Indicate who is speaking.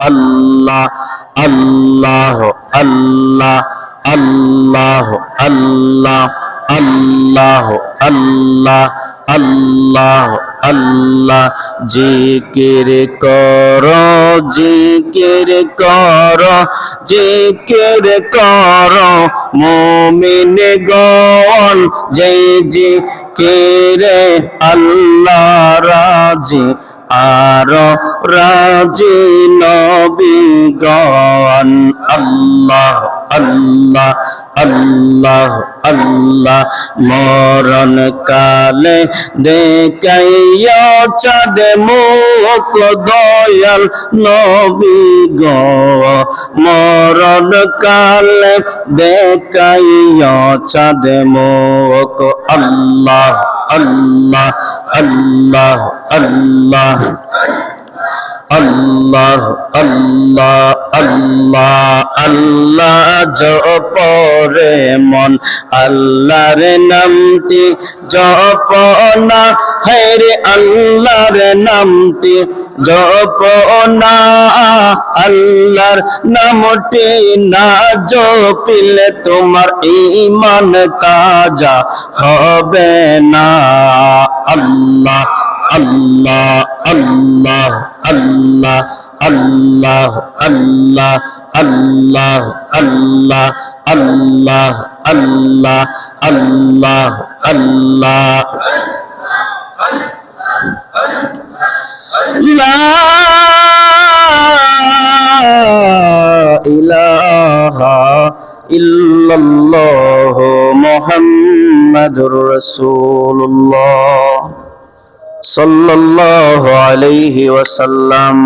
Speaker 1: আল্লাহ আল্লাহ আল্লাহ আল্লাহ আল্লাহ আল্লাহ আল্লাহ আল্লাহ আল্লাহ আল্লাহ জিকির করো জিকির করো জিকির করো মুমিন গণ জয় জিকিরে আল্লাহ রাজি আর রাজি নবী গণ আল্লাহ আল্লাহ আল্লাহ আল্লাহ মরণ কালে দেখাইয়া চাঁদ মুখ দয়াল নবী গো মরণ কালে দেখাইয়া চাঁদ মুখ আল্লাহ আল্লাহ আল্লাহ আল্লাহ আল্লাহ আল্লাহ আল্লাহ আল্লাহ জপরে মন আল্লাহর নামটি জপনা হরে আল্লাহর নামটি জপনা আল্লাহর নামটি না জপিলে তোমার ঈমান তাজা হবে না আল্লাহ আল্লাহ আল্লাহ আল্লাহ আল্লাহ আল্লাহ আল্লাহ আল্লাহ আল্লাহ আল্লাহ আল্লাহ আল্লাহ লা ইলাহা ইল্লাল্লাহু মুহাম্মাদুর রাসূলুল্লাহ সাল্লাল্লাহু আলাইহি ওয়াসাল্লাম।